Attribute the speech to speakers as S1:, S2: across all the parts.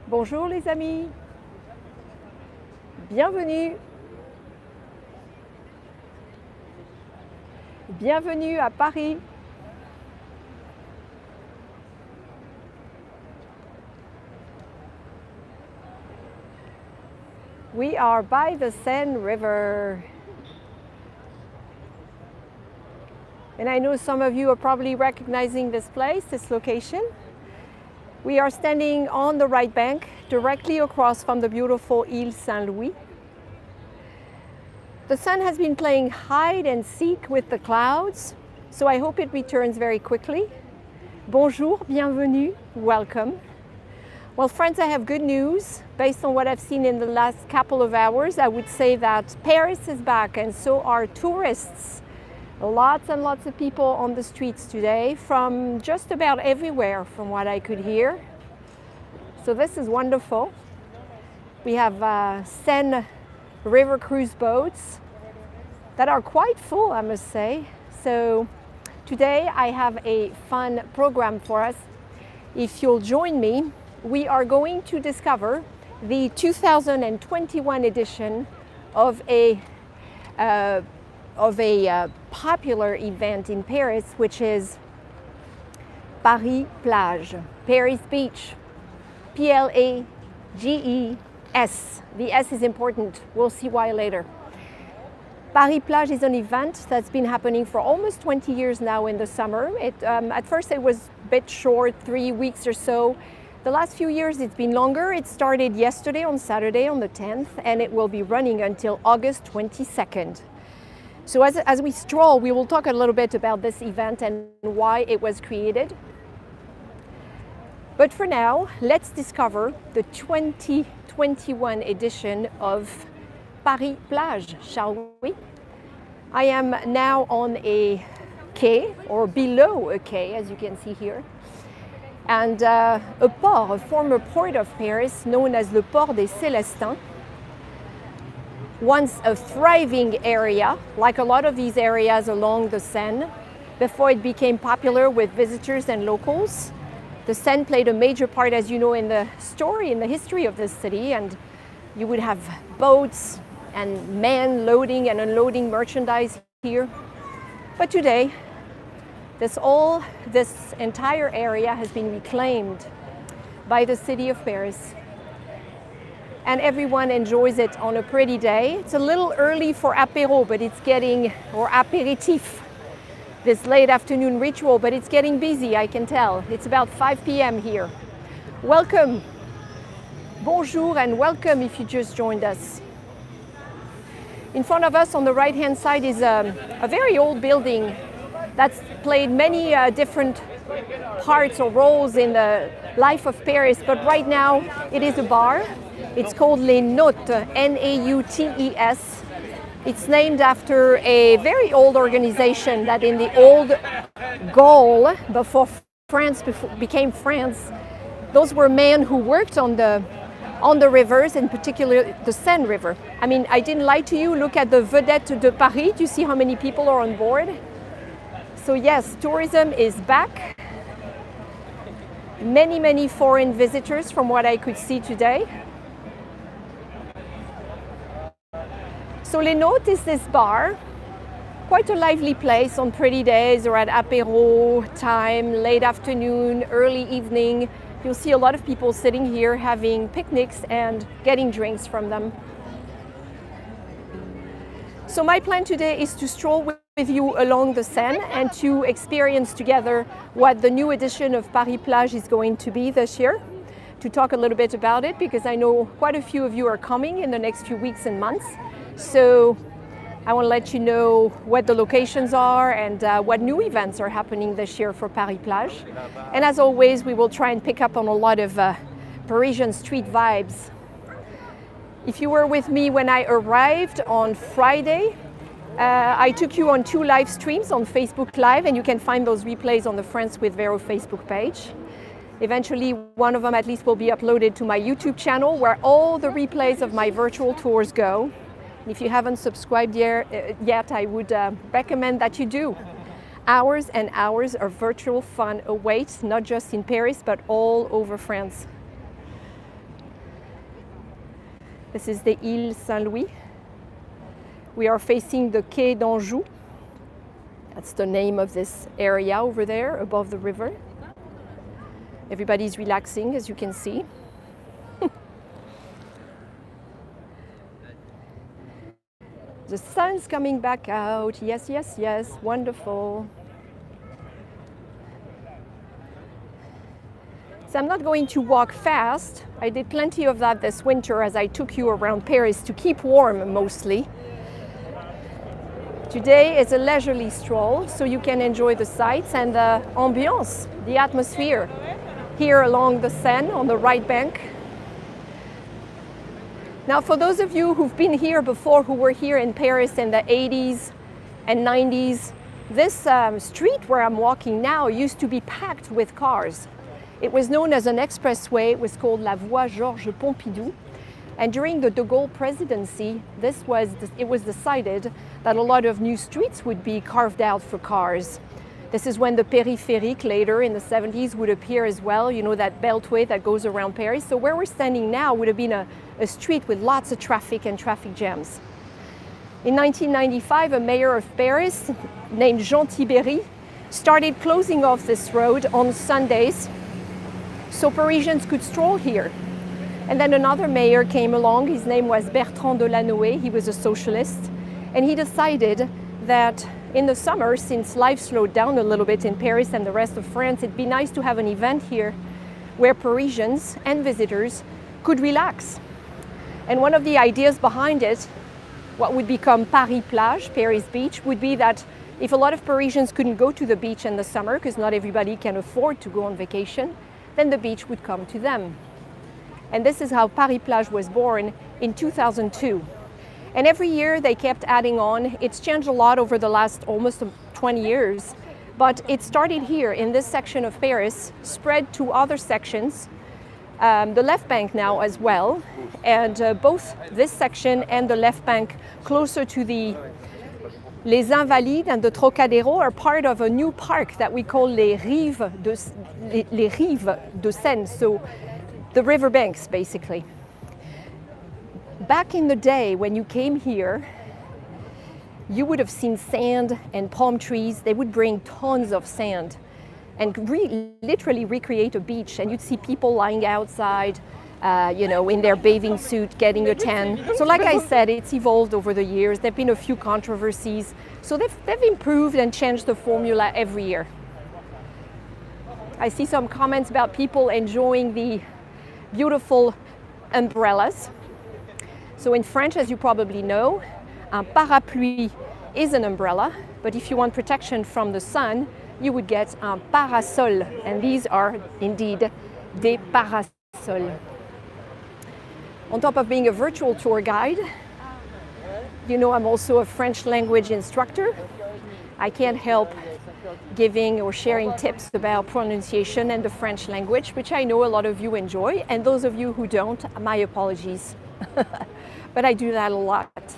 S1: Bonjour les amis, bienvenue. Bienvenue à Paris. We are by the Seine River. And I know some of you are probably recognizing this place, this location. We are standing on the right bank, directly across from the beautiful Île Saint-Louis. The sun has been playing hide and seek with the clouds, so I hope it returns very quickly. Bonjour, bienvenue, welcome. Well, friends, I have good news. Based on what I've seen in the last couple of hours, I would say that Paris is back, and so are tourists. Lots and lots of people on the streets today from just about everywhere from what I could hear. So this is wonderful. We have Seine river cruise boats that are quite full, I must say. So today I have a fun program for us. If you'll join me, we are going to discover the 2021 edition of a popular event in Paris, which is Plages, Paris Beach, Plages. The S is important. We'll see why later. Plages is an event that's been happening for almost 20 years now in the summer. At first it was a bit short, 3 weeks or so. The last few years it's been longer. It started yesterday on Saturday on the 10th, and it will be running until August 22nd. So as we stroll, we will talk a little bit about this event and why it was created. But for now, let's discover the 2021 edition of Plages, shall we? I am now on a quay, or below a quay, as you can see here. And a port, a former port of Paris, known as the Port des Célestins. Once a thriving area, like a lot of these areas along the Seine, before it became popular with visitors and locals. The Seine played a major part, as you know, in the story, in the history of this city, and you would have boats and men loading and unloading merchandise here. But today, this entire area has been reclaimed by the city of Paris. And everyone enjoys it on a pretty day. It's a little early for apéro, but it's getting, or apéritif, this late afternoon ritual, but it's getting busy, I can tell. It's about 5 p.m. here. Welcome, bonjour, and welcome if you just joined us. In front of us on the right-hand side is a very old building that's played many different parts or roles in the life of Paris, but right now it is a bar. It's called Les Nautes, N-A-U-T-E-S. It's named after a very old organization that in the old Gaul, before France became France, those were men who worked on the rivers, in particular the Seine River. I mean, I didn't lie to you. Look at the Vedette de Paris. Do you see how many people are on board? So yes, tourism is back. Many, many foreign visitors from what I could see today. So Les Nautes is this bar, quite a lively place on pretty days or at apéro time, late afternoon, early evening. You'll see a lot of people sitting here having picnics and getting drinks from them. So my plan today is to stroll with you along the Seine and to experience together what the new edition of Plages is going to be this year, to talk a little bit about it, because I know quite a few of you are coming in the next few weeks and months. So I want to let you know what the locations are and what new events are happening this year for Plages. And as always, we will try and pick up on a lot of Parisian street vibes. If you were with me when I arrived on Friday, I took you on 2 live streams on Facebook Live, and you can find those replays on the France with Véro Facebook page. Eventually, one of them at least will be uploaded to my YouTube channel, where all the replays of my virtual tours go. If you haven't subscribed yet, I would recommend that you do. Hours and hours of virtual fun await, not just in Paris, but all over France. This is the Île Saint-Louis. We are facing the Quai d'Anjou. That's the name of this area over there above the river. Everybody's relaxing, as you can see. The sun's coming back out. Yes, yes, yes. Wonderful. So I'm not going to walk fast. I did plenty of that this winter as I took you around Paris to keep warm mostly. Today is a leisurely stroll, so you can enjoy the sights and the ambiance, the atmosphere here along the Seine on the right bank. Now, for those of you who've been here before, who were here in Paris in the 80s and 90s, this street where I'm walking now used to be packed with cars. It was known as an expressway. It was called La Voie Georges Pompidou. And during the De Gaulle presidency, it was decided that a lot of new streets would be carved out for cars. This is when the périphérique later in the 70s would appear as well, you know, that beltway that goes around Paris. So where we're standing now would have been a street with lots of traffic and traffic jams. In 1995, a mayor of Paris named Jean Tibéry started closing off this road on Sundays so Parisians could stroll here. And then another mayor came along. His name was Bertrand Delanoë. He was a socialist. And he decided that in the summer, since life slowed down a little bit in Paris and the rest of France, it'd be nice to have an event here where Parisians and visitors could relax. And one of the ideas behind it, what would become Paris Plage, Paris Beach, would be that if a lot of Parisians couldn't go to the beach in the summer, because not everybody can afford to go on vacation, then the beach would come to them. And this is how Paris Plage was born in 2002. And every year they kept adding on. It's changed a lot over the last almost 20 years, but it started here in this section of Paris, spread to other sections, the left bank now as well, and both this section and the left bank closer to the Les Invalides and the Trocadéro are part of a new park that we call les Rives de Seine, so the river banks basically. Back in the day when you came here, you would have seen sand and palm trees. They would bring tons of sand and literally recreate a beach, and you'd see people lying outside, in their bathing suit, getting a tan. So like I said, it's evolved over the years. There have been a few controversies. So they've improved and changed the formula every year. I see some comments about people enjoying the beautiful umbrellas. So in French, as you probably know, un parapluie is an umbrella, but if you want protection from the sun, you would get un parasol, and these are indeed des parasols. On top of being a virtual tour guide, you know I'm also a French language instructor. I can't help giving or sharing tips about pronunciation and the French language, which I know a lot of you enjoy, and those of you who don't, my apologies. But I do that a lot.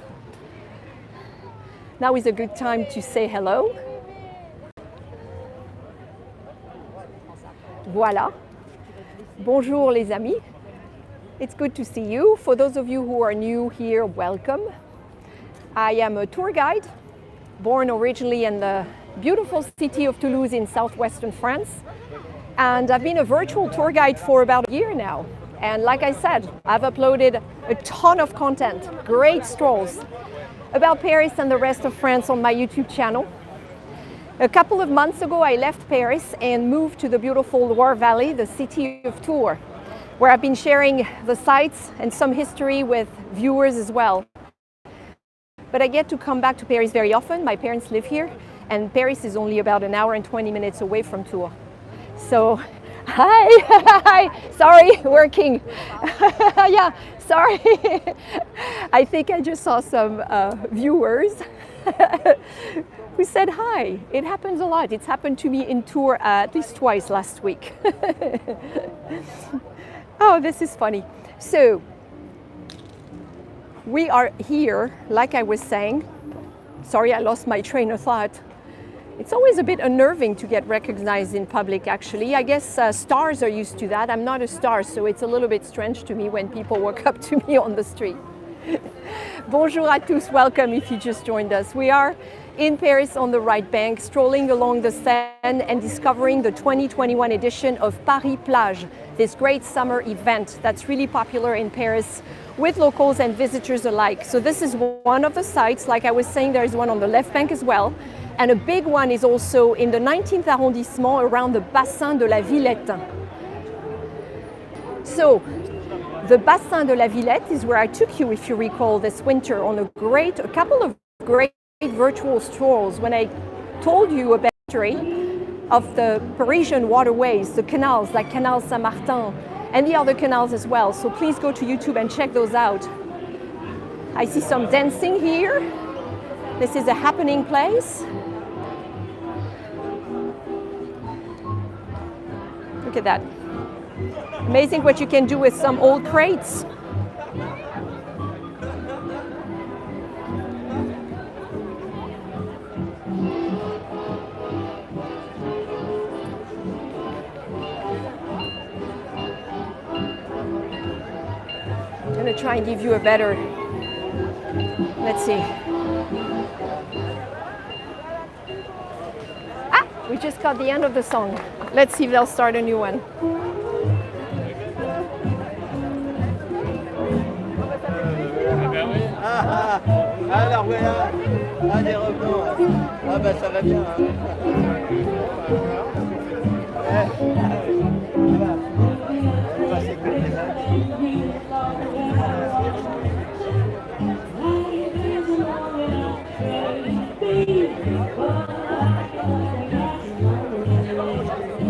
S1: Now is a good time to say hello. Voilà. Bonjour les amis. It's good to see you. For those of you who are new here, welcome. I am a tour guide, born originally in the beautiful city of Toulouse in southwestern France. And I've been a virtual tour guide for about a year now. And like I said, I've uploaded a ton of content, great strolls about Paris and the rest of France on my YouTube channel. A couple of months ago, I left Paris and moved to the beautiful Loire Valley, the city of Tours, where I've been sharing the sights and some history with viewers as well. But I get to come back to Paris very often. My parents live here, and Paris is only about an hour and 20 minutes away from Tours. So, hi, sorry, working. Yeah, sorry. I think I just saw some viewers who said hi. It happens a lot. It's happened to me in Tours at least twice last week. Oh, this is funny. So, we are here, like I was saying. Sorry, I lost my train of thought. It's always a bit unnerving to get recognized in public, actually. I guess stars are used to that. I'm not a star, so it's a little bit strange to me when people walk up to me on the street. Bonjour à tous, welcome if you just joined us. We are in Paris on the right bank, strolling along the Seine and discovering the 2021 edition of Paris Plages, this great summer event that's really popular in Paris with locals and visitors alike. So this is one of the sites. Like I was saying, there is one on the left bank as well. And a big one is also in the 19th arrondissement around the Bassin de la Villette. So the Bassin de la Villette is where I took you, if you recall, this winter on a couple of great virtual strolls when I told you about the history of the Parisian waterways, the canals like Canal Saint-Martin and the other canals as well. So please go to YouTube and check those out. I see some dancing here. This is a happening place. Look at that. Amazing what you can do with some old crates. I'm going to try and give you a better, let's see. We just got the end of the song. Let's see if they'll start a new one.
S2: Alors voilà, des revenants. Ah bah ça va bien.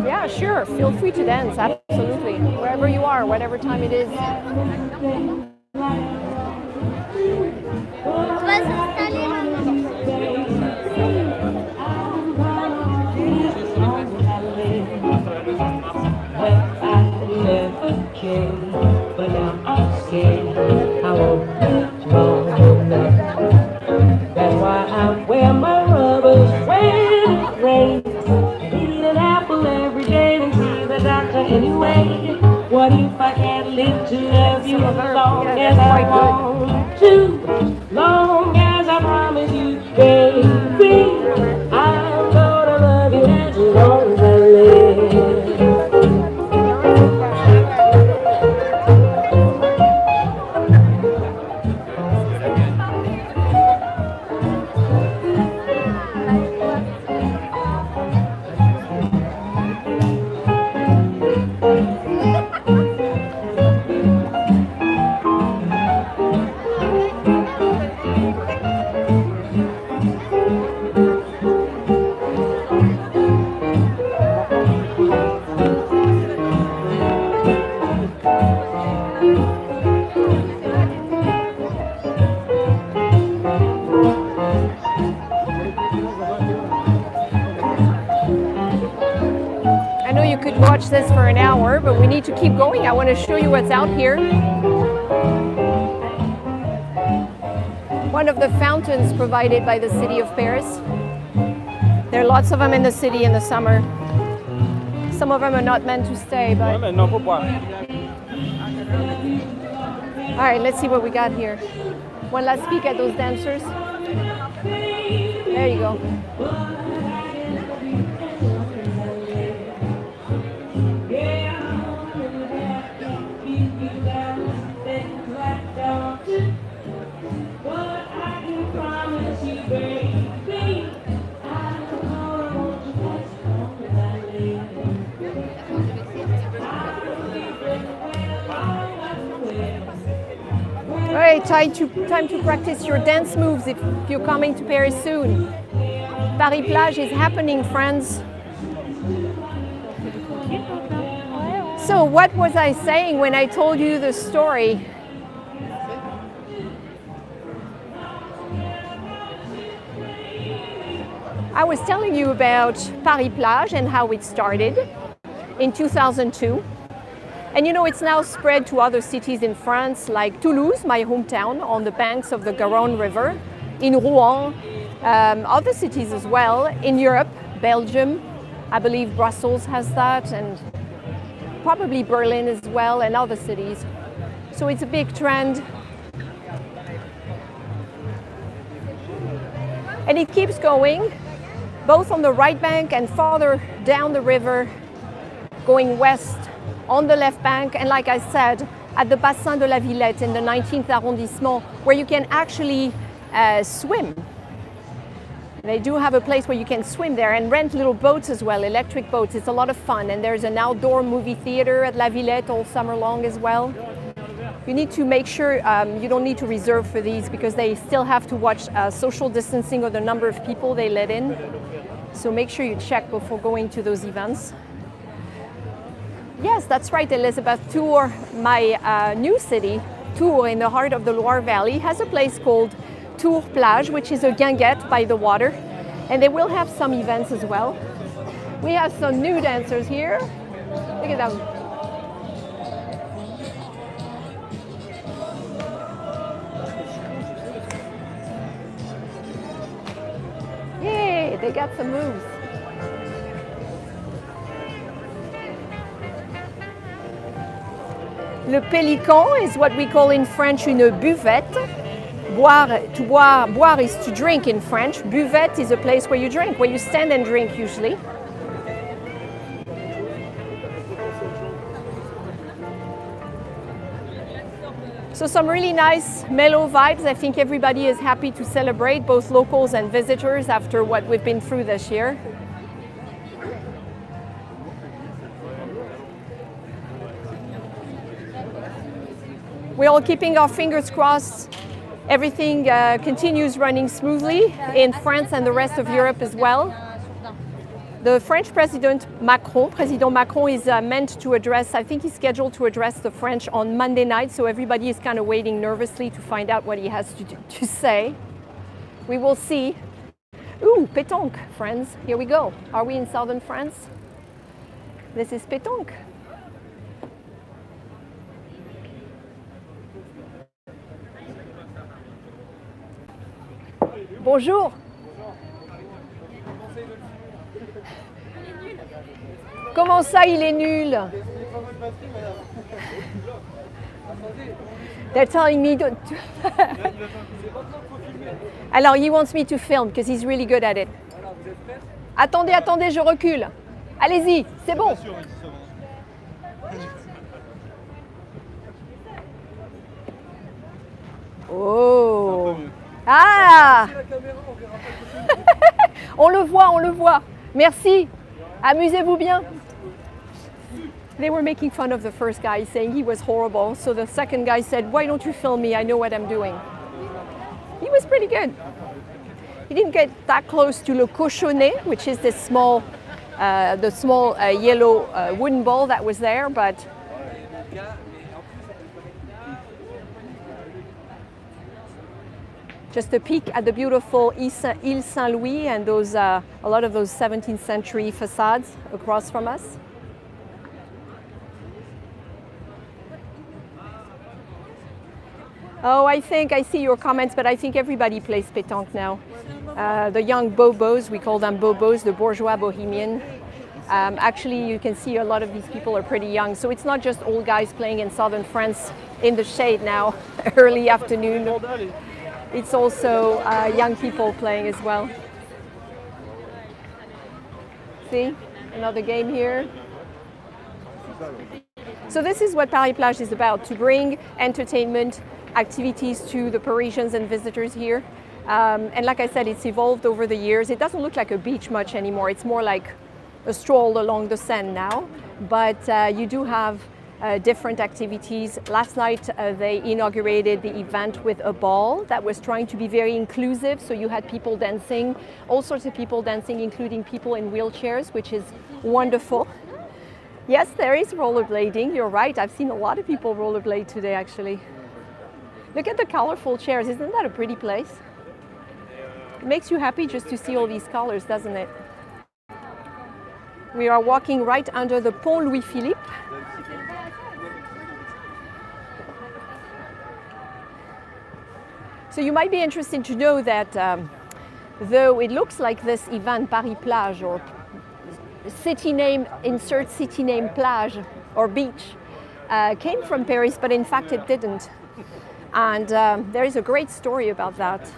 S1: Yeah, sure. Feel free to dance. Absolutely. Wherever you are, whatever time it is.
S3: But now I'm scared I won't be strong enough. That's why I wear my rubbers when it rains. Eat an apple every day and see the doctor anyway. What if I can't live to love you as long as I want to? Long as I promise you, baby, I'm gonna love you as long as I live.
S1: Watch this for an hour, but we need to keep going. I want to show you what's out here. One of the fountains provided by the city of Paris. There are lots of them in the city in the summer. Some of them are not meant to stay, but... All right, let's see what we got here. One last peek at those dancers. There you go. All right, time to practice your dance moves if you're coming to Paris soon. Paris Plage is happening, friends. So what was I saying when I told you the story? I was telling you about Paris Plage and how it started in 2002. And you know, it's now spread to other cities in France, like Toulouse, my hometown, on the banks of the Garonne River, in Rouen, Other cities as well. In Europe, Belgium, I believe Brussels has that, and probably Berlin as well, and other cities. So it's a big trend. And it keeps going, both on the right bank and farther down the river, going west on the left bank, and like I said, at the Bassin de la Villette in the 19th arrondissement, where you can actually swim. They do have a place where you can swim there and rent little boats as well, electric boats. It's a lot of fun, and there's an outdoor movie theater at La Villette all summer long as well. You need to make sure you don't need to reserve for these because they still have to watch social distancing or the number of people they let in. So make sure you check before going to those events. Yes, that's right, Elizabeth. Tours, my new city, Tours in the heart of the Loire Valley, has a place called Tours Plages, which is a guinguette by the water. And they will have some events as well. We have some new dancers here. Look at them. Yay, they got some moves. Le pélican is what we call in French une buvette. Boire is to drink in French. Buvette is a place where you drink, where you stand and drink usually. So some really nice mellow vibes. I think everybody is happy to celebrate, both locals and visitors, after what we've been through this year. We're all keeping our fingers crossed. Everything continues running smoothly in France and the rest of Europe as well. The French President Macron is meant to address, I think he's scheduled to address the French on Monday night, so everybody is kind of waiting nervously to find out what he has to say. We will see. Ooh, pétanque, friends. Here we go. Are we in southern France? This is pétanque. Bonjour. Comment ça, il est nul? They're telling me to... Alors, he wants me to film because he's really good at it. Attendez, je recule. Allez-y, c'est bon. Oh. Ah. On le voit. Merci. Amusez-vous bien. They were making fun of the first guy, saying he was horrible. So the second guy said, "Why don't you film me? I know what I'm doing." He was pretty good. He didn't get that close to le cochonnet, which is this small, yellow wooden ball that was there, but just a peek at the beautiful Ile Saint-Louis and those a lot of those 17th century facades across from us. Oh, I see your comments, but I think everybody plays pétanque now. The young bobos, we call them bobos, the bourgeois bohemian. Actually, you can see a lot of these people are pretty young, so it's not just old guys playing in southern France in the shade now, early afternoon. It's also young people playing as well. See, another game here. So this is what Paris Plage is about, to bring entertainment activities to the Parisians and visitors here. And like I said, it's evolved over the years. It doesn't look like a beach much anymore. It's more like a stroll along the Seine now. But you do have different activities. Last night they inaugurated the event with a ball that was trying to be very inclusive. So you had people dancing, all sorts of people dancing, including people in wheelchairs, which is wonderful. Yes, there is rollerblading. You're right. I've seen a lot of people rollerblade today, actually. Look at the colorful chairs. Isn't that a pretty place? It makes you happy just to see all these colors, doesn't it? We are walking right under the Pont Louis-Philippe. So you might be interested to know that though it looks like this event, Paris Plage, or city name, insert city name plage or beach, came from Paris, but in fact it didn't. And there is a great story about that.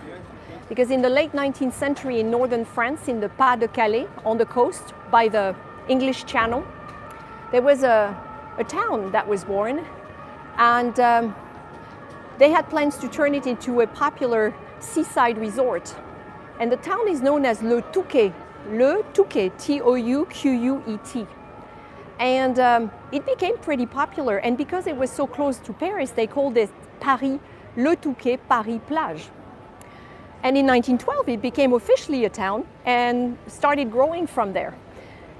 S1: Because in the late 19th century in northern France, in the Pas de Calais, on the coast by the English Channel, there was a town that was born, and they had plans to turn it into a popular seaside resort. And the town is known as Le Touquet, Touquet, and it became pretty popular, and because it was so close to Paris, they called it Paris, Le Touquet, Paris Plage. And in 1912, it became officially a town and started growing from there.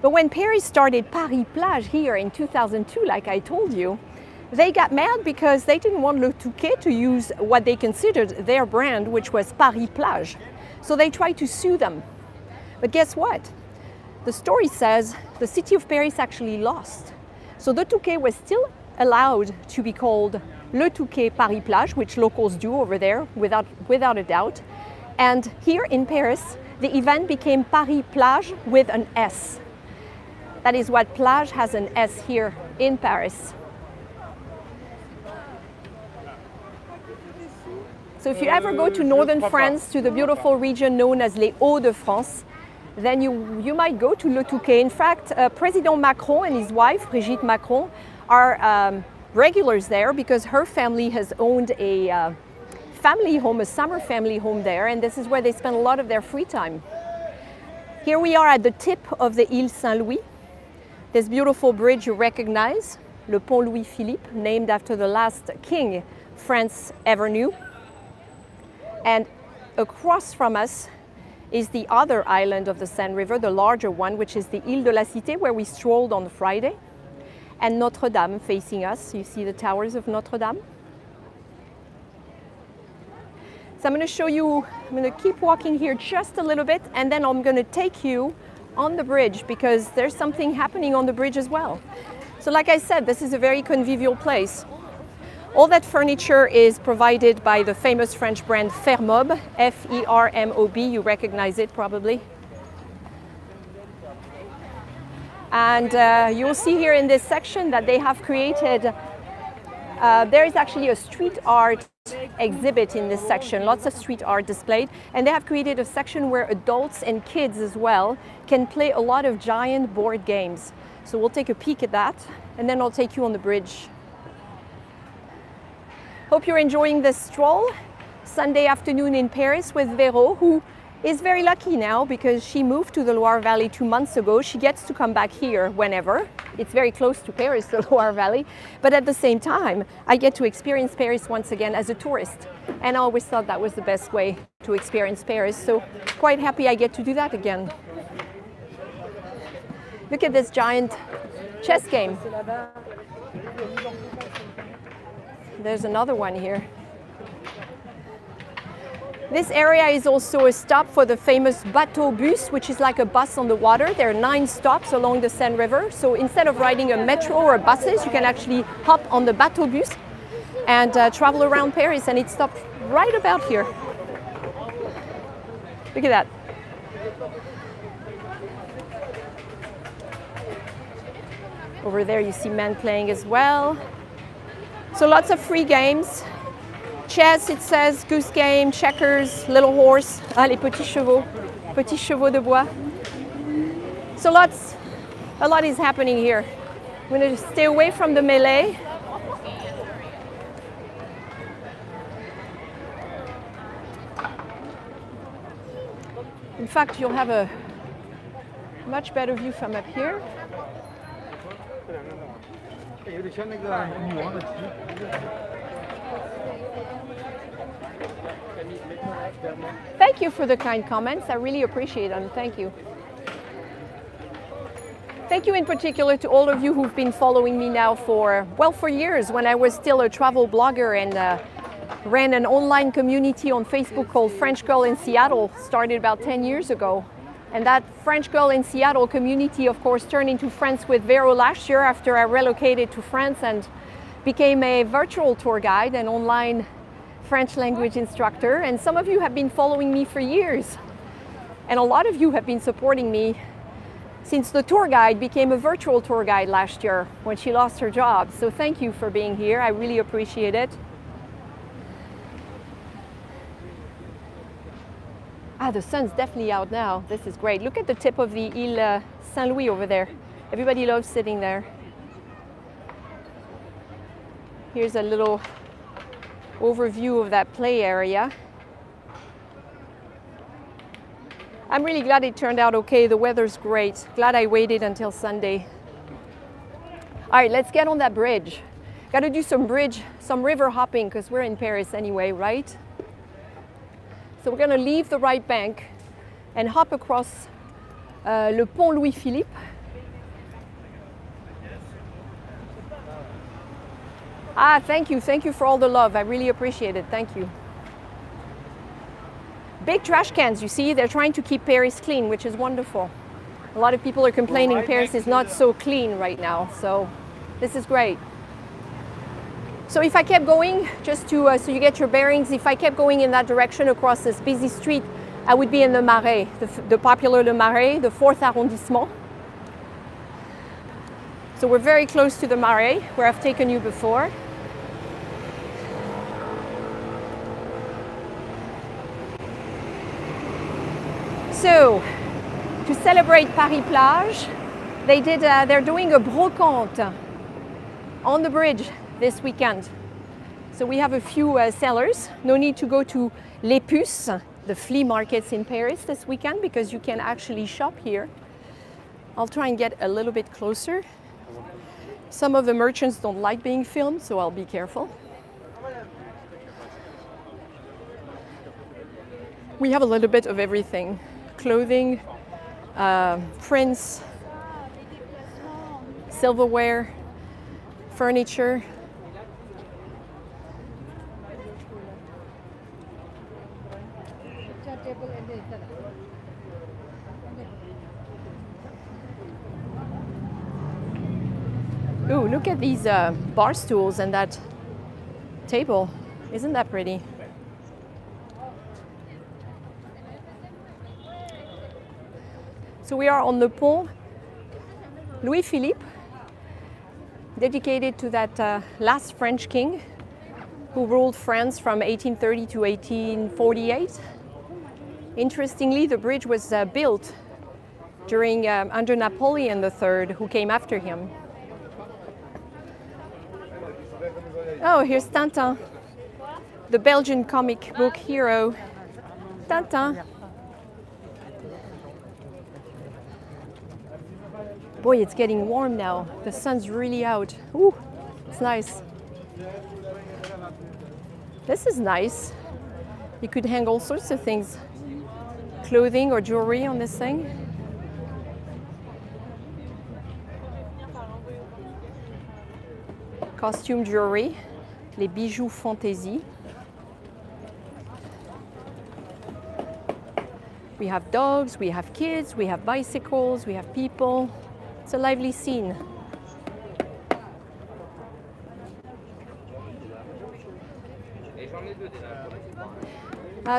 S1: But when Paris started Paris Plage here in 2002, like I told you, they got mad because they didn't want Le Touquet to use what they considered their brand, which was Paris Plage. So they tried to sue them. But guess what? The story says the city of Paris actually lost. So Le Touquet was still allowed to be called Le Touquet Paris Plage, which locals do over there without a doubt. And here in Paris, the event became Paris Plage with an S. That is what Plage has an S here in Paris. So if you ever go to northern France, to the beautiful region known as les Hauts-de-France, then you might go to Le Touquet. In fact, President Macron and his wife, Brigitte Macron, are regulars there because her family has owned a family home, a summer family home there, and this is where they spend a lot of their free time. Here we are at the tip of the Île Saint-Louis. This beautiful bridge you recognize, Le Pont Louis-Philippe, named after the last king France ever knew. And across from us is the other island of the Seine River, the larger one, which is the Île de la Cité, where we strolled on Friday, and Notre Dame facing us. You see the towers of Notre Dame. So I'm going to show you, I'm going to keep walking here just a little bit, and then I'm going to take you on the bridge because there's something happening on the bridge as well. So like I said, this is a very convivial place. All that furniture is provided by the famous French brand Fermob, F-E-R-M-O-B, you recognize it probably. And you'll see here in this section that they have created, there is actually a street art exhibit in this section, lots of street art displayed, and they have created a section where adults and kids as well can play a lot of giant board games. So we'll take a peek at that, and then I'll take you on the bridge. Hope you're enjoying this stroll, Sunday afternoon in Paris with Véro, who is very lucky now because she moved to the Loire Valley 2 months ago. She gets to come back here whenever. It's very close to Paris, the Loire Valley. But at the same time, I get to experience Paris once again as a tourist. And I always thought that was the best way to experience Paris. So quite happy I get to do that again. Look at this giant chess game. There's another one here. This area is also a stop for the famous bateau bus, which is like a bus on the water. There are 9 stops along the Seine River. So instead of riding a metro or buses, you can actually hop on the bateau bus and travel around Paris, and it stops right about here. Look at that. Over there you see men playing as well. So lots of free games. Chess, it says, goose game, checkers, little horse, les petits chevaux de bois. So a lot is happening here. I'm going to stay away from the melee. In fact, you'll have a much better view from up here. Thank you for the kind comments. I really appreciate them. Thank you. Thank you in particular to all of you who've been following me now for years, when I was still a travel blogger and ran an online community on Facebook called French Girl in Seattle, started about 10 years ago. And that French Girl in Seattle community, of course, turned into Friends with Véro last year after I relocated to France and became a virtual tour guide and online French language instructor. And some of you have been following me for years. And a lot of you have been supporting me since the tour guide became a virtual tour guide last year when she lost her job. So thank you for being here. I really appreciate it. Ah, the sun's definitely out now. This is great. Look at the tip of the Ile Saint-Louis over there. Everybody loves sitting there. Here's a little overview of that play area. I'm really glad it turned out okay. The weather's great. Glad I waited until Sunday. All right, let's get on that bridge. Got to do some river hopping because we're in Paris anyway, right? So we're going to leave the right bank and hop across le Pont Louis-Philippe. Ah, thank you for all the love. I really appreciate it. Thank you. Big trash cans, you see, they're trying to keep Paris clean, which is wonderful. A lot of people are complaining Paris is not so clean right now, so this is great. So if I kept going, just to so you get your bearings, if I kept going in that direction across this busy street, I would be in the Marais, the popular Le Marais, the 4th arrondissement. So we're very close to the Marais, where I've taken you before. So, to celebrate Paris Plage, they're doing a brocante on the bridge this weekend. So we have a few sellers. No need to go to Les Puces, the flea markets in Paris this weekend, because you can actually shop here. I'll try and get a little bit closer. Some of the merchants don't like being filmed, so I'll be careful. We have a little bit of everything. Clothing, prints, silverware, furniture. Ooh, look at these bar stools and that table. Isn't that pretty? So we are on the Pont Louis-Philippe, dedicated to that last French king who ruled France from 1830 to 1848. Interestingly, the bridge was built during under Napoleon III, who came after him. Oh, here's Tintin, the Belgian comic book hero. Tintin. Boy, it's getting warm now. The sun's really out. Ooh, it's nice. This is nice. You could hang all sorts of things. Clothing or jewelry on this thing. Costume jewelry, les bijoux fantaisie. We have dogs, we have kids, we have bicycles, we have people. It's a lively scene.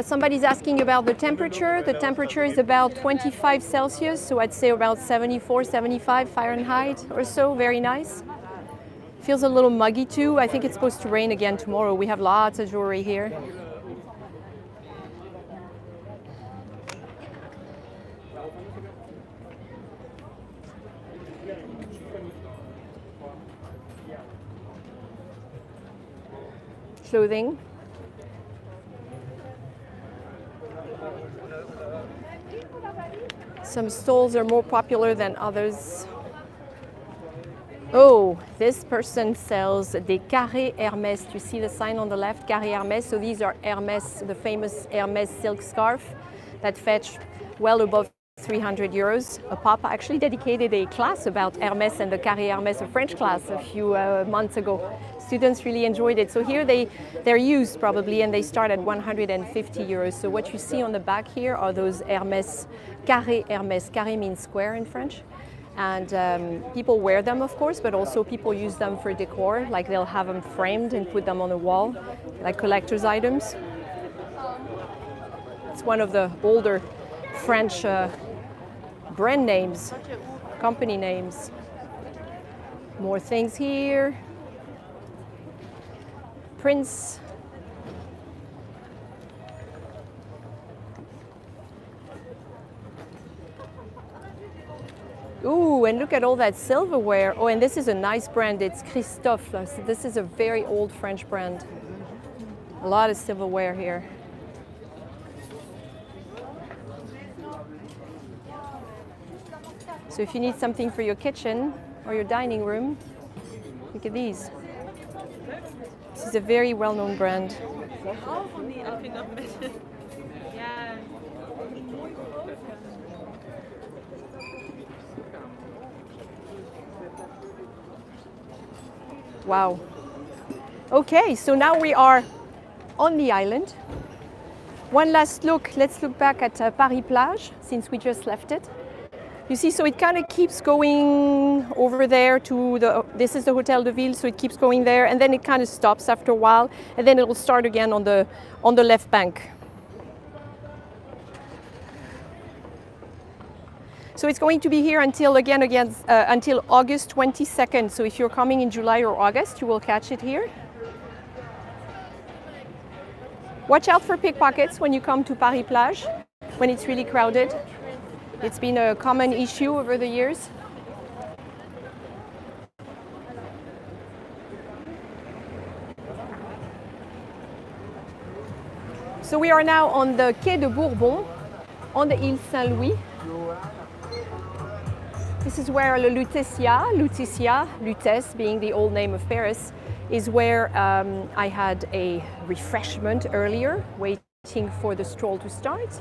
S1: Somebody's asking about the temperature. The temperature is about 25 Celsius, so I'd say about 74, 75 Fahrenheit or so. Very nice. Feels a little muggy too. I think it's supposed to rain again tomorrow. We have lots of jewelry here. Clothing. Some stalls are more popular than others. Oh, this person sells des carrés Hermes. You see the sign on the left, carré Hermes. So these are Hermes, the famous Hermes silk scarf that fetch well above 300 euros a pop. I actually dedicated a class about Hermes and the carré Hermes, a French class, a few months ago. Students really enjoyed it. So here they're used probably, and they start at 150 euros. So what you see on the back here are those Hermes, carré Hermes. Carré means square in French. And people wear them, of course, but also people use them for decor. Like they'll have them framed and put them on the wall, like collector's items. It's one of the older French brand names, company names. More things here. Prince. Ooh, and look at all that silverware. Oh, and this is a nice brand. It's Christophe. So this is a very old French brand. A lot of silverware here. So if you need something for your kitchen or your dining room, look at these. This is a very well-known brand. Wow. Okay, so now we are on the island. One last look. Let's look back at Paris Plage, since we just left it. You see, so it kind of keeps going over there to this is the Hotel de Ville, so it keeps going there, and then it kind of stops after a while, and then it will start again on the left bank. So it's going to be here until until August 22nd. So if you're coming in July or August, you will catch it here. Watch out for pickpockets when you come to Paris Plage, when it's really crowded. It's been a common issue over the years. So we are now on the Quai de Bourbon, on the Ile Saint-Louis. This is where Le Lutetia, Lutèce being the old name of Paris, is where I had a refreshment earlier, waiting for the stroll to start.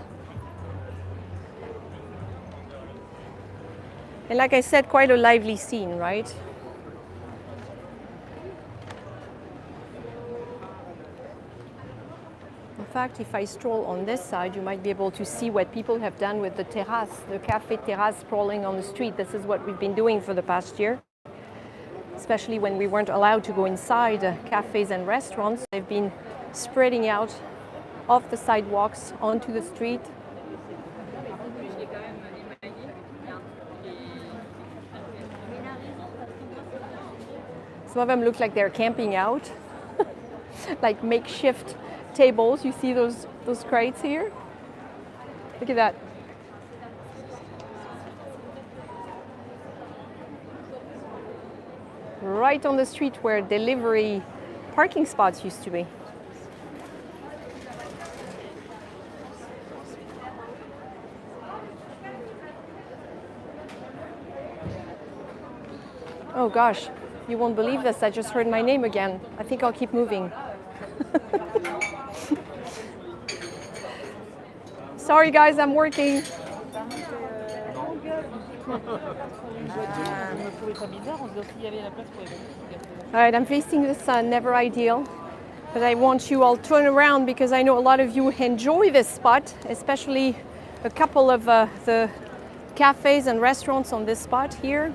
S1: And like I said, quite a lively scene, right? In fact, if I stroll on this side, you might be able to see what people have done with the terrace, the cafe terrace sprawling on the street. This is what we've been doing for the past year, especially when we weren't allowed to go inside cafes and restaurants. They've been spreading out off the sidewalks onto the street. Some of them look like they're camping out, like makeshift tables. You see those crates here? Look at that. Right on the street where delivery parking spots used to be. Oh gosh, you won't believe this. I just heard my name again. I think I'll keep moving. Sorry guys, I'm working. All right, I'm facing the sun, never ideal. But I want you all to turn around because I know a lot of you enjoy this spot, especially a couple of the cafes and restaurants on this spot here.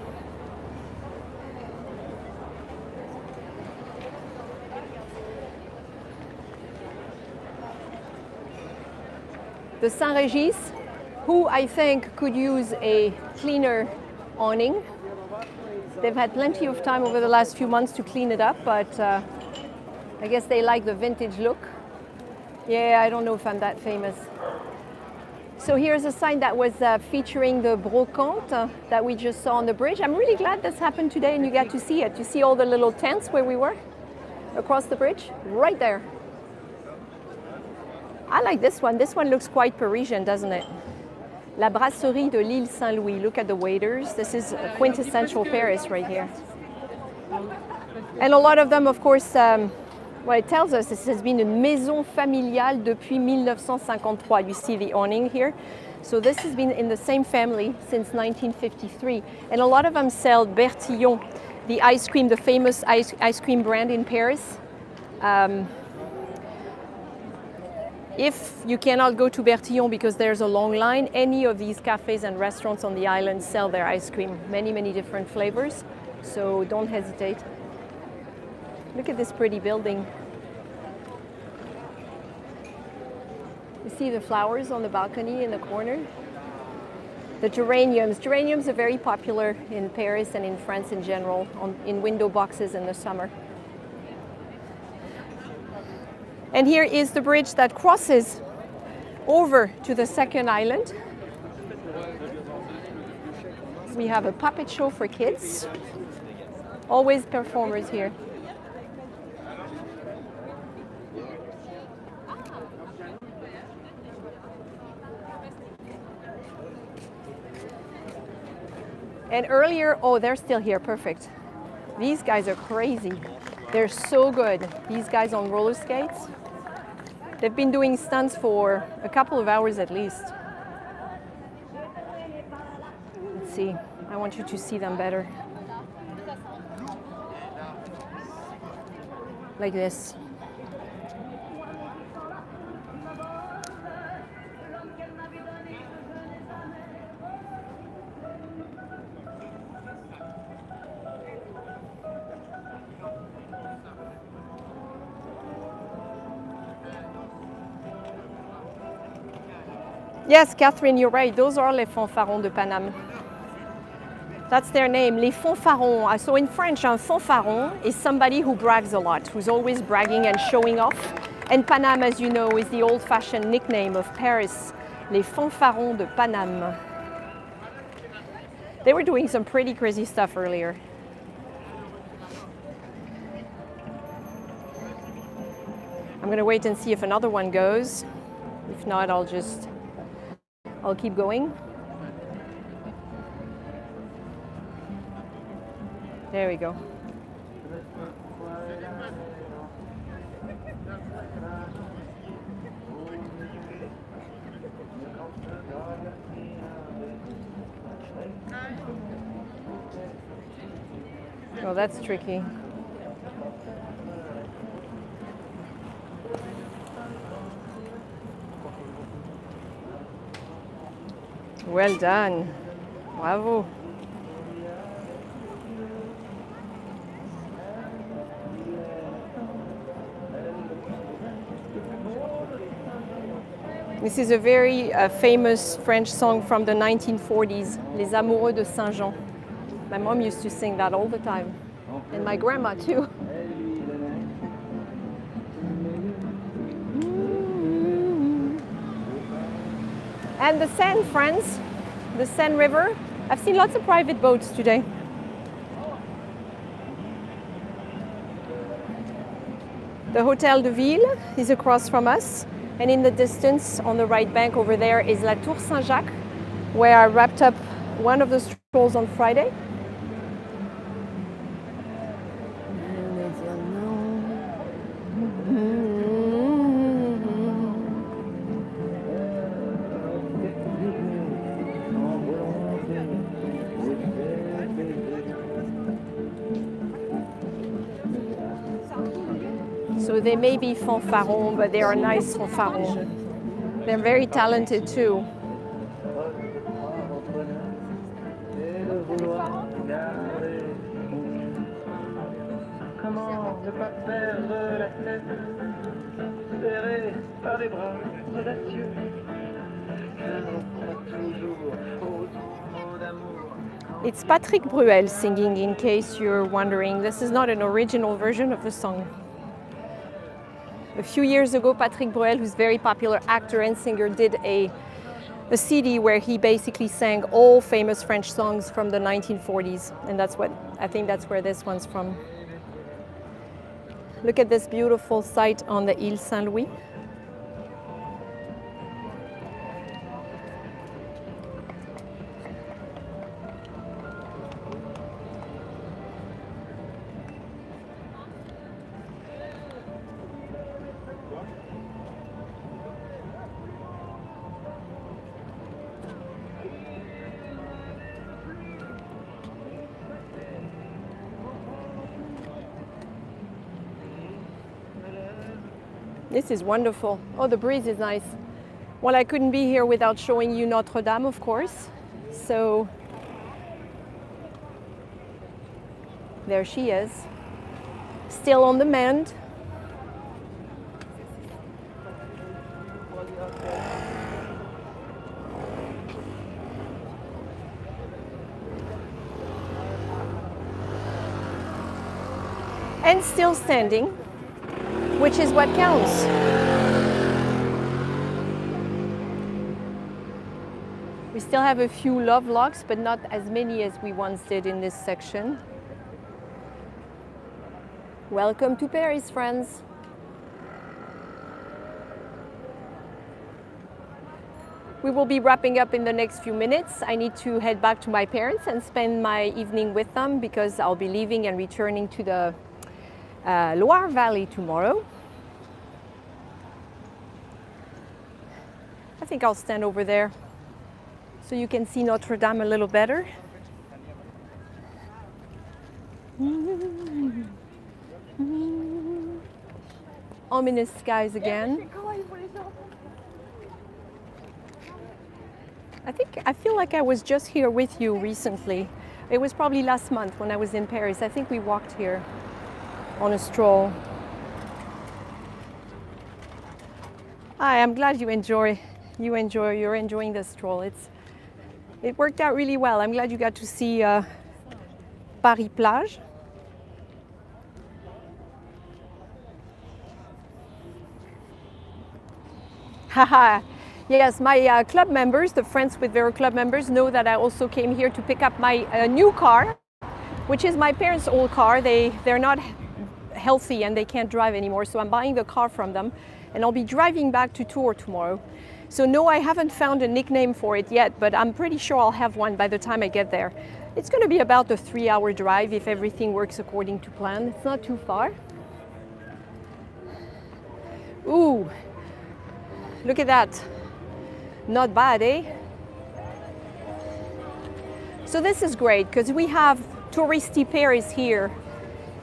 S1: The Saint-Régis, who I think could use a cleaner awning. They've had plenty of time over the last few months to clean it up, but I guess they like the vintage look. Yeah, I don't know if I'm that famous. So here's a sign that was featuring the brocante that we just saw on the bridge. I'm really glad this happened today and you got to see it. You see all the little tents where we were across the bridge? Right there. I like this one. This one looks quite Parisian, doesn't it? La Brasserie de l'Île Saint-Louis. Look at the waiters. This is quintessential Paris right here. And a lot of them, of course, what it tells us, this has been a maison familiale depuis 1953. You see the awning here. So this has been in the same family since 1953. And a lot of them sell Bertillon, the ice cream, the famous ice cream brand in Paris. If you cannot go to Bertillon because there's a long line, any of these cafes and restaurants on the island sell their ice cream, many, many different flavors. So don't hesitate. Look at this pretty building. You see the flowers on the balcony in the corner? The geraniums. Geraniums are very popular in Paris and in France in general, in window boxes in the summer. And here is the bridge that crosses over to the second island. We have a puppet show for kids. Always performers here. And earlier, oh, they're still here, perfect. These guys are crazy. They're so good. These guys on roller skates. They've been doing stunts for a couple of hours at least. Let's see, I want you to see them better. Like this. Yes, Catherine, you're right. Those are les fanfarons de Paname. That's their name, les fanfarons. So in French, un fanfaron is somebody who brags a lot, who's always bragging and showing off. And Paname, as you know, is the old-fashioned nickname of Paris, les fanfarons de Paname. They were doing some pretty crazy stuff earlier. I'm going to wait and see if another one goes. If not, I'll keep going. There we go. Oh, that's tricky. Well done. Bravo. This is a very famous French song from the 1940s, Les Amoureux de Saint-Jean. My mom used to sing that all the time, and my grandma too. And the Seine, friends, the Seine River. I've seen lots of private boats today. The Hôtel de Ville is across from us. And in the distance, on the right bank over there, is La Tour Saint-Jacques, where I wrapped up one of the strolls on Friday. So they may be fanfarons, but they are nice fanfarons. They're very talented too. It's Patrick Bruel singing, in case you're wondering. This is not an original version of the song. A few years ago, Patrick Bruel, who's a very popular actor and singer, did a CD where he basically sang all famous French songs from the 1940s. And I think that's where this one's from. Look at this beautiful site on the Ile Saint-Louis. This is wonderful. Oh, the breeze is nice. Well, I couldn't be here without showing you Notre Dame, of course. So there she is, still on the mend. and still standing, which is what counts. We still have a few love locks, but not as many as we once did in this section. Welcome to Paris, friends. We will be wrapping up in the next few minutes. I need to head back to my parents and spend my evening with them because I'll be leaving and returning to the Loire Valley tomorrow. I think I'll stand over there so you can see Notre Dame a little better. Ominous skies again. I feel like I was just here with you recently. It was probably last month when I was in Paris. I think we walked here on a stroll. I'm glad you're enjoying the stroll. It worked out really well. I'm glad you got to see Paris Plages. Haha. Yes, my club members, the Friends with Véro club members, know that I also came here to pick up my new car, which is my parents' old car. They're not healthy and they can't drive anymore, so I'm buying the car from them, and I'll be driving back to Tours tomorrow. So no, I haven't found a nickname for it yet, but I'm pretty sure I'll have one by the time I get there. It's going to be about a 3-hour drive if everything works according to plan. It's not too far. Ooh, look at that. Not bad, eh? So this is great because we have touristy Paris here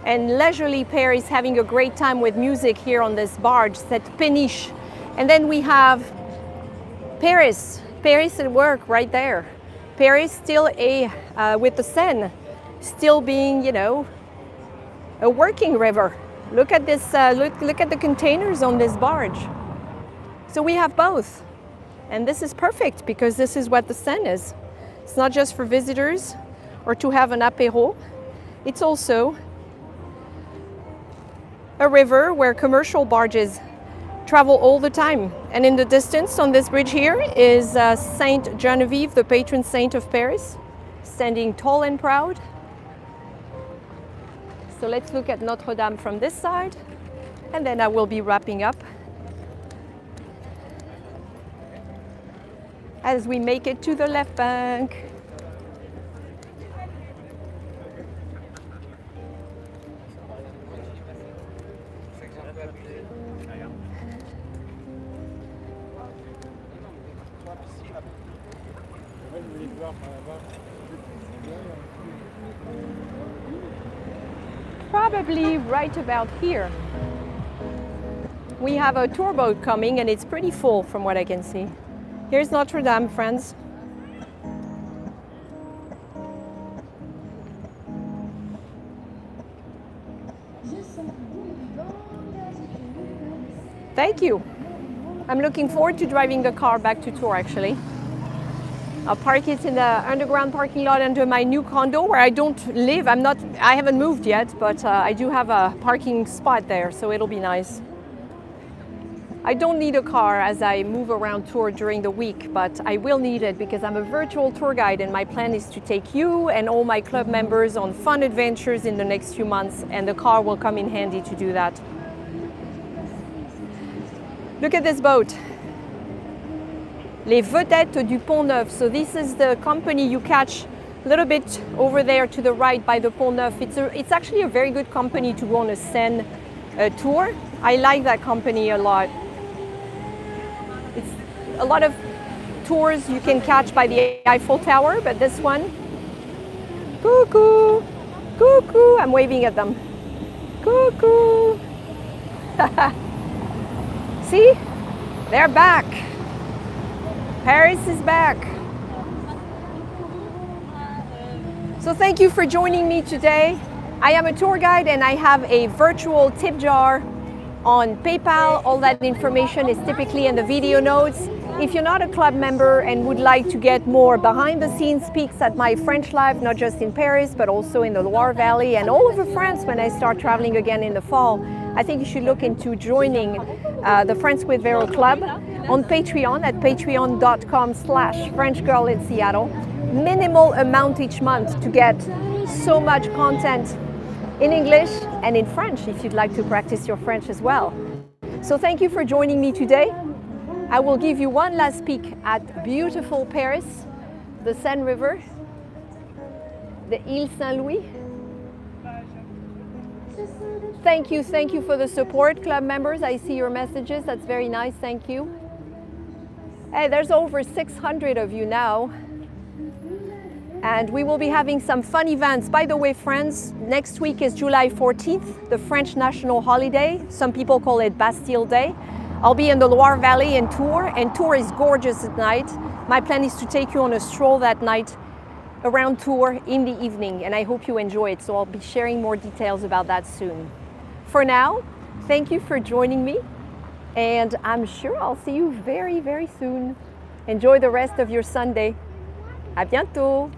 S1: and leisurely Paris having a great time with music here on this barge, that péniche. And then we have Paris at work right there. Paris still with the Seine, still being, you know, a working river. Look at this, look at the containers on this barge. So we have both. And this is perfect because this is what the Seine is. It's not just for visitors or to have an apéro. It's also a river where commercial barges travel all the time. And in the distance on this bridge here is Saint Genevieve, the patron saint of Paris, standing tall and proud. So let's look at Notre Dame from this side, and then I will be wrapping up as we make it to the left bank. Probably right about here. We have a tour boat coming and it's pretty full from what I can see. Here's Notre Dame, friends. Thank you. I'm looking forward to driving the car back to Tours, actually. I'll park it in the underground parking lot under my new condo where I don't live. I haven't moved yet, but I do have a parking spot there, so it'll be nice. I don't need a car as I move around Tours during the week, but I will need it because I'm a virtual tour guide and my plan is to take you and all my club members on fun adventures in the next few months, and the car will come in handy to do that. Look at this boat. Les Vedettes du Pont Neuf. So this is the company you catch a little bit over there to the right by the Pont Neuf. It's actually a very good company to go on a Seine tour. I like that company a lot. It's a lot of tours you can catch by the Eiffel Tower, but this one, cuckoo, cuckoo, I'm waving at them. Cuckoo. See, they're back. Paris is back. So thank you for joining me today. I am a tour guide and I have a virtual tip jar on PayPal. All that information is typically in the video notes. If you're not a club member and would like to get more behind the scenes peeks at my French life, not just in Paris, but also in the Loire Valley and all over France when I start traveling again in the fall, I think you should look into joining the Friends with Véro Club on Patreon at patreon.com/FrenchGirlInSeattle. Minimal amount each month to get so much content in English and in French if you'd like to practice your French as well. So thank you for joining me today. I will give you one last peek at beautiful Paris, the Seine River, the Île Saint-Louis. Thank you for the support, club members. I see your messages, that's very nice, thank you. Hey, there's over 600 of you now. And we will be having some fun events. By the way, friends, next week is July 14th, the French national holiday. Some people call it Bastille Day. I'll be in the Loire Valley in Tours, and Tours is gorgeous at night. My plan is to take you on a stroll that night around Tours in the evening, and I hope you enjoy it. So I'll be sharing more details about that soon. For now, thank you for joining me, and I'm sure I'll see you very, very soon. Enjoy the rest of your Sunday. À bientôt!